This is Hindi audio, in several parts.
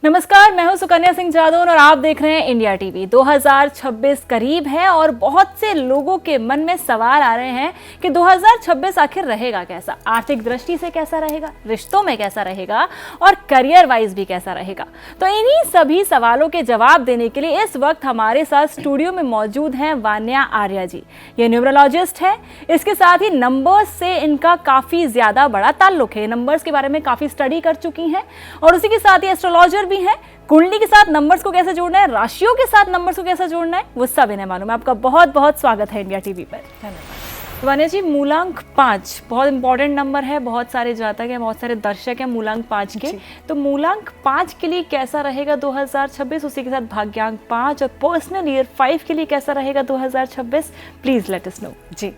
नमस्कार, मैं हूं सुकन्या सिंह जादौन और आप देख रहे हैं इंडिया टीवी। 2026 करीब है और बहुत से लोगों के मन में सवाल आ रहे हैं कि 2026 आखिर रहेगा कैसा, आर्थिक दृष्टि से कैसा रहेगा, रिश्तों में कैसा रहेगा और करियर वाइज भी कैसा रहेगा। तो इन्हीं सभी सवालों के जवाब देने के लिए इस वक्त हमारे साथ स्टूडियो में मौजूद हैं वान्या आर्या जी। ये न्यूमरोलॉजिस्ट है, इसके साथ ही नंबर्स से इनका काफी ज्यादा बड़ा ताल्लुक है। नंबर्स के बारे में काफी स्टडी कर चुकी हैं और उसी के साथ ही एस्ट्रोलॉजर भी हैं। कुंडली के साथ नंबर्स को कैसे जोड़ना है, राशियों के साथ नंबर्स को कैसे जोड़ना है, वो सब इन्हें मालूम है। आपका बहुत बहुत स्वागत है इंडिया टीवी पर। धन्यवाद। वान्या जी, मूलांक 5 बहुत इंपॉर्टेंट नंबर है, बहुत सारे जातक हैं, बहुत सारे दर्शक हैं मूलांक 5 के। तो मूलांक 5 के लिए कैसा रहेगा 2026, उसी के साथ भाग्यांक 5 और पर्सनल ईयर 5 के लिए कैसा रहेगा 2026, प्लीज लेट अस नो। जी,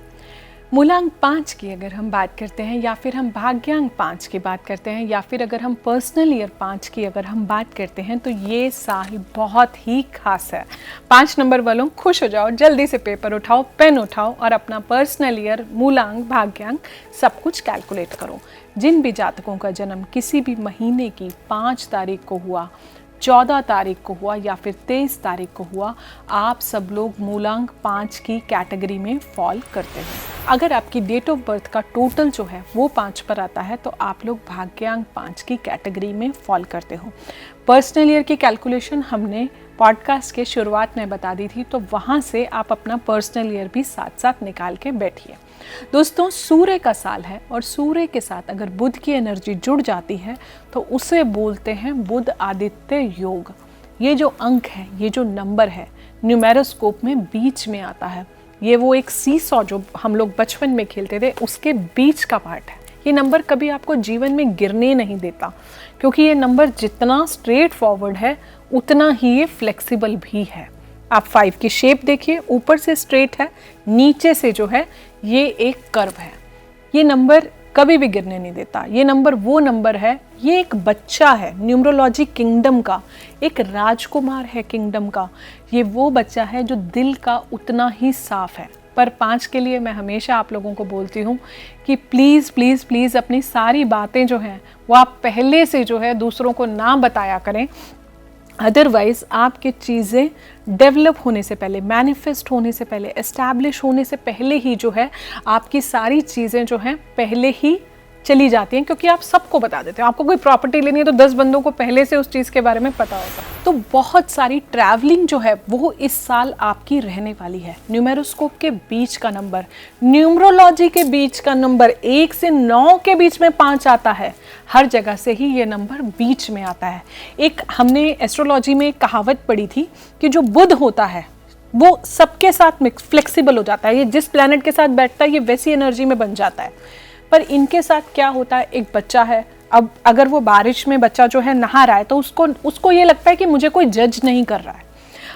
मूलांक 5 की अगर हम बात करते हैं या फिर हम भाग्यांक 5 की बात करते हैं या फिर अगर हम पर्सनल ईयर 5 की अगर हम बात करते हैं तो ये साल बहुत ही खास है। 5 नंबर वालों खुश हो जाओ, जल्दी से पेपर उठाओ, पेन उठाओ और अपना पर्सनल ईयर, मूलांक, भाग्यांक सब कुछ कैलकुलेट करो। जिन भी जातकों का जन्म किसी भी महीने की 5 तारीख को हुआ, 14 तारीख को हुआ या फिर 23 तारीख को हुआ, आप सब लोग मूलांक 5 की कैटेगरी में फॉल करते हैं। अगर आपकी डेट ऑफ बर्थ का टोटल जो है वो 5 पर आता है तो आप लोग भाग्यांक 5 की कैटेगरी में फॉल करते हो। पर्सनल ईयर की कैलकुलेशन हमने पॉडकास्ट के शुरुआत में बता दी थी, तो वहाँ से आप अपना पर्सनल ईयर भी साथ साथ निकाल के बैठिए। दोस्तों, सूर्य का साल है और सूर्य के साथ अगर बुध की एनर्जी जुड़ जाती है तो उसे बोलते हैं बुध आदित्य योग। ये जो अंक है, ये जो नंबर है, न्यूमेरोस्कोप में बीच में आता है। ये वो एक सीसॉ जो हम लोग बचपन में खेलते थे, उसके बीच का पार्ट है। ये नंबर कभी आपको जीवन में गिरने नहीं देता, क्योंकि ये नंबर जितना स्ट्रेट फॉरवर्ड है उतना ही ये फ्लेक्सिबल भी है। आप 5 की शेप देखिए, ऊपर से स्ट्रेट है, नीचे से जो है ये एक कर्व है। ये नंबर कभी भी गिरने नहीं देता। ये नंबर वो नंबर है, ये एक बच्चा है न्यूमरोलॉजी किंगडम का, एक राजकुमार है किंगडम का। ये वो बच्चा है जो दिल का उतना ही साफ है। पर 5 के लिए मैं हमेशा आप लोगों को बोलती हूँ कि प्लीज़ प्लीज़ प्लीज़ अपनी सारी बातें जो हैं वो आप पहले से जो है दूसरों को ना बताया करें। अदरवाइज़ आपकी चीज़ें डेवलप होने से पहले, मैनिफेस्ट होने से पहले, एस्टैब्लिश होने से पहले ही जो है आपकी सारी चीज़ें जो हैं पहले ही चली जाती हैं, क्योंकि आप सबको बता देते हो। आपको कोई प्रॉपर्टी लेनी है तो 10 बंदों को पहले से उस चीज़ के बारे में पता होता। तो बहुत सारी ट्रैवलिंग जो है वो इस साल आपकी रहने वाली है। न्यूमेरोस्कोप के बीच का नंबर, न्यूमरोलॉजी के बीच का नंबर, 1 से 9 के बीच में 5 आता है। हर जगह से ही ये नंबर बीच में आता है। एक हमने एस्ट्रोलॉजी में एक कहावत पढ़ी थी कि जो बुध होता है वो सबके साथ फ्लेक्सिबल हो जाता है। ये जिस प्लैनेट के साथ बैठता है ये वैसी एनर्जी में बन जाता है। पर इनके साथ क्या होता है, एक बच्चा है, अब अगर वो बारिश में बच्चा जो है नहा रहा है तो उसको ये लगता है कि मुझे कोई जज नहीं कर रहा है।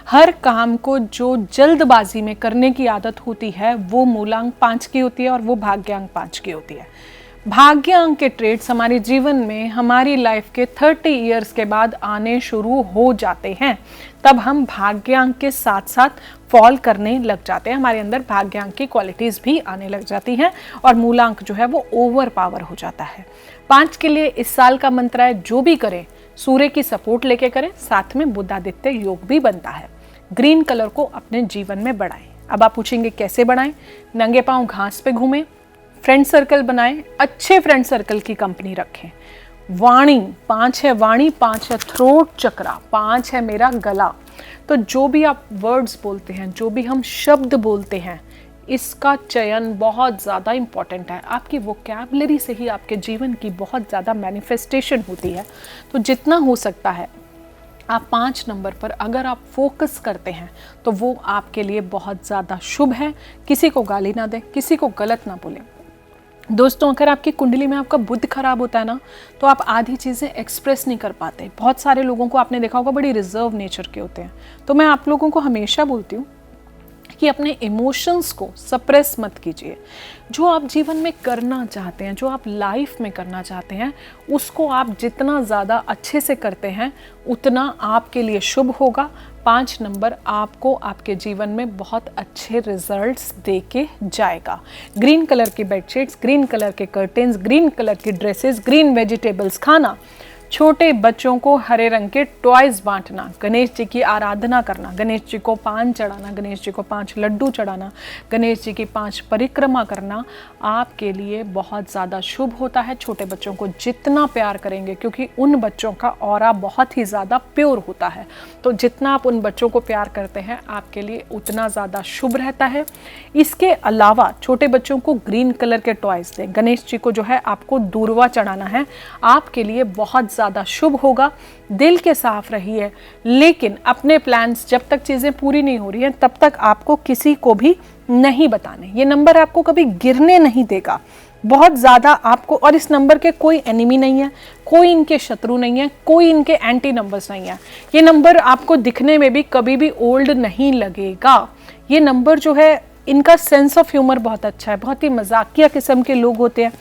हर काम को जो जल्दबाजी में करने की आदत होती है वो मूलांक 5 की होती है और वो भाग्यांक 5 की होती है। भाग्यांक के ट्रेड्स हमारे जीवन में, हमारी लाइफ के 30 इयर्स के बाद आने शुरू हो जाते हैं। तब हम भाग्यांक के साथ साथ फॉल करने लग जाते हैं। हमारे अंदर भाग्यांक की क्वालिटीज़ भी आने लग जाती हैं और मूलांक जो है वो ओवर पावर हो जाता है। 5 के लिए इस साल का मंत्र है, जो भी करें सूर्य की सपोर्ट लेके करें, साथ में बुधादित्य योग भी बनता है। ग्रीन कलर को अपने जीवन में बढ़ाएं। अब आप पूछेंगे कैसे बढ़ाएं? नंगे पाँव घास पे घूमें, फ्रेंड सर्कल बनाएं, अच्छे फ्रेंड सर्कल की कंपनी रखें। वाणी 5 है, वाणी 5 है, थ्रोट चक्रा 5 है, मेरा गला। तो जो भी आप वर्ड्स बोलते हैं, जो भी हम शब्द बोलते हैं, इसका चयन बहुत ज़्यादा इम्पॉर्टेंट है। आपकी वोकैबुलरी से ही आपके जीवन की बहुत ज़्यादा मैनिफेस्टेशन होती है। तो जितना हो सकता है आप 5 नंबर पर अगर आप फोकस करते हैं तो वो आपके लिए बहुत ज़्यादा शुभ है। किसी को गाली ना दें, किसी को गलत ना बोलें। दोस्तों, अगर आपकी कुंडली में आपका बुध खराब होता है ना तो आप आधी चीज़ें एक्सप्रेस नहीं कर पाते। बहुत सारे लोगों को आपने देखा होगा बड़ी रिजर्व नेचर के होते हैं। तो मैं आप लोगों को हमेशा बोलती हूँ कि अपने इमोशंस को सप्रेस मत कीजिए। जो आप जीवन में करना चाहते हैं, जो आप लाइफ में करना चाहते हैं, उसको आप जितना ज़्यादा अच्छे से करते हैं उतना आपके लिए शुभ होगा। 5 नंबर आपको आपके जीवन में बहुत अच्छे रिजल्ट्स दे के जाएगा। ग्रीन कलर की बेडशीट्स, ग्रीन कलर के कर्टेन्स, ग्रीन कलर की ड्रेसेस, ग्रीन वेजिटेबल्स खाना, छोटे बच्चों को हरे रंग के टॉयज बांटना, गणेश जी की आराधना करना, गणेश जी को पान चढ़ाना, गणेश जी को 5 लड्डू चढ़ाना, गणेश जी की 5 परिक्रमा करना आपके लिए बहुत ज़्यादा शुभ होता है। छोटे बच्चों को जितना प्यार करेंगे, क्योंकि उन बच्चों का ऑरा बहुत ही ज़्यादा प्योर होता है, तो जितना आप उन बच्चों को प्यार करते हैं आपके लिए उतना ज़्यादा शुभ रहता है। इसके अलावा छोटे बच्चों को ग्रीन कलर के टॉयज दें। गणेश जी को जो है आपको दूर्वा चढ़ाना है, आपके लिए बहुत ज़्यादा शुभ होगा। दिल के साफ रहिए, लेकिन अपने प्लान्स जब तक चीज़ें पूरी नहीं हो रही हैं तब तक आपको किसी को भी नहीं बताने। ये नंबर आपको कभी गिरने नहीं देगा, बहुत ज़्यादा आपको। और इस नंबर के कोई एनिमी नहीं है, कोई इनके शत्रु नहीं है, कोई इनके एंटी नंबर्स नहीं है। ये नंबर आपको दिखने में भी कभी भी ओल्ड नहीं लगेगा। ये नंबर जो है, इनका सेंस ऑफ ह्यूमर बहुत अच्छा है, बहुत ही मजाकिया किस्म के लोग होते हैं।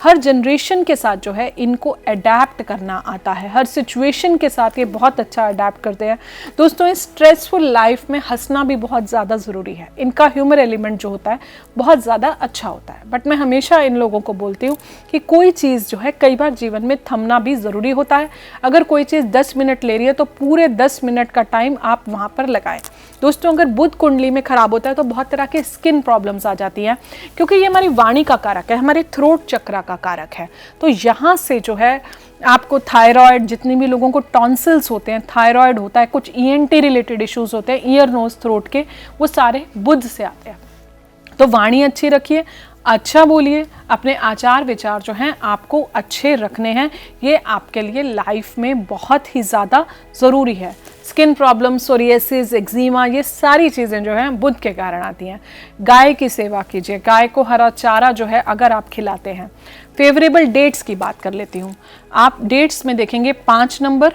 हर जनरेशन के साथ जो है इनको अडेप्ट करना आता है, हर सिचुएशन के साथ ये बहुत अच्छा अडेप्ट करते हैं। दोस्तों, इस स्ट्रेसफुल लाइफ में हंसना भी बहुत ज़्यादा ज़रूरी है। इनका ह्यूमर एलिमेंट जो होता है बहुत ज़्यादा अच्छा होता है। बट मैं हमेशा इन लोगों को बोलती हूँ कि कोई चीज़ जो है कई बार जीवन में थमना भी ज़रूरी होता है। अगर कोई चीज़ 10 मिनट ले रही है तो पूरे 10 मिनट का टाइम आप वहाँ पर लगाएं। दोस्तों, अगर बुध कुंडली में खराब होता है तो बहुत तरह के स्किन प्रॉब्लम्स आ जाती हैं, क्योंकि ये हमारी वाणी का कारक है, हमारे थ्रोट चक्रा का कारक है। तो यहाँ से जो है आपको थायराइड, जितने भी लोगों को टॉन्सिल्स होते हैं, थायराइड होता है, कुछ ENT रिलेटेड इश्यूज होते हैं, ईयर नोज थ्रोट के, वो सारे बुध से आते हैं। तो वाणी अच्छी रखिए, अच्छा बोलिए, अपने आचार विचार जो हैं आपको अच्छे रखने हैं। ये आपके लिए लाइफ में बहुत ही ज़्यादा ज़रूरी है। स्किन प्रॉब्लम, सोरियासिस, एक्जिमा, ये सारी चीज़ें जो हैं बुध के कारण आती हैं। गाय की सेवा कीजिए, गाय को हरा चारा जो है अगर आप खिलाते हैं। फेवरेबल डेट्स की बात कर लेती हूँ। आप डेट्स में देखेंगे 5 नंबर,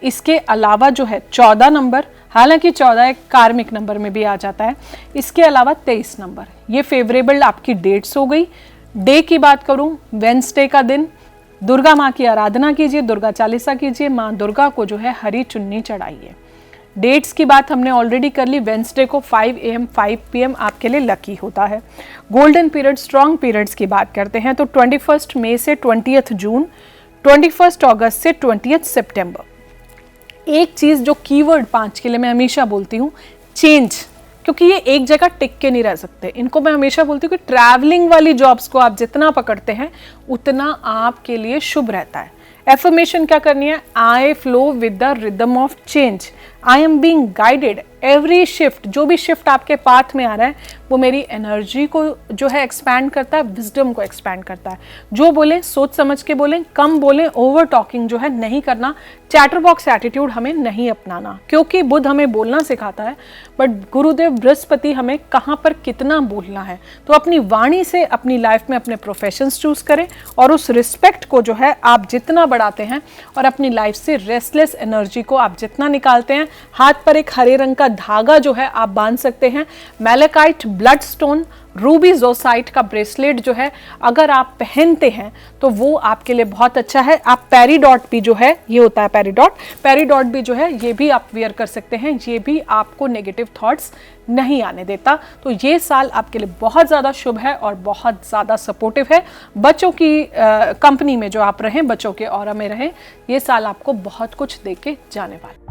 इसके अलावा जो है 14 नंबर, हालांकि 14 एक कार्मिक नंबर में भी आ जाता है, इसके अलावा 23 नंबर, ये फेवरेबल आपकी डेट्स हो गई। डे की बात करूं, वेंसडे का दिन, दुर्गा माँ की आराधना कीजिए, दुर्गा चालीसा कीजिए, माँ दुर्गा को जो है हरी चुन्नी चढ़ाइए। डेट्स की बात हमने ऑलरेडी कर ली। वेंसडे को 5 AM 5 PM आपके लिए लकी होता है। गोल्डन पीरियड, स्ट्रॉन्ग पीरियड्स की बात करते हैं तो 21 मई से 20 जून, 21 अगस्त से 20 सितंबर। एक चीज़ जो कीवर्ड 5 के लिए मैं हमेशा बोलती हूँ, चेंज, क्योंकि ये एक जगह टिक के नहीं रह सकते। इनको मैं हमेशा बोलती हूँ कि ट्रैवलिंग वाली जॉब्स को आप जितना पकड़ते हैं उतना आपके लिए शुभ रहता है। एफर्मेशन क्या करनी है? आई flow with the rhythm of change, I am being guided. Every shift, जो भी शिफ्ट आपके पाथ में आ रहा है वो मेरी एनर्जी को जो है एक्सपैंड करता है, विजडम को एक्सपैंड करता है। जो बोलें सोच समझ के बोलें, कम बोलें, ओवर टॉकिंग जो है नहीं करना, चैटर बॉक्स एटीट्यूड हमें नहीं अपनाना, क्योंकि बुध हमें बोलना सिखाता है बट गुरुदेव बृहस्पति हमें कहाँ पर कितना बोलना है। तो अपनी वाणी से अपनी लाइफ में अपने प्रोफेशंस चूज करें और उस रिस्पेक्ट को जो है आप जितना बढ़ाते हैं और अपनी लाइफ से रेस्टलेस एनर्जी को आप जितना निकालते हैं, हाथ पर एक हरे रंग का धागा जो है आप बांध सकते हैं। मैलेकाइट, ब्लड स्टोन, रूबी जोसाइट का ब्रेसलेट जो है अगर आप पहनते हैं तो वो आपके लिए बहुत अच्छा है। आप पेरीडॉट भी जो है, ये होता है पेरीडॉट भी जो है ये भी आप वेयर कर सकते हैं, ये भी आपको नेगेटिव थॉट्स नहीं आने देता। तो ये साल आपके लिए बहुत ज़्यादा शुभ है और बहुत ज़्यादा सपोर्टिव है। बच्चों की कंपनी में जो आप रहें, बच्चों के ऑरा में रहें, ये साल आपको बहुत कुछ दे के जाने वाला है।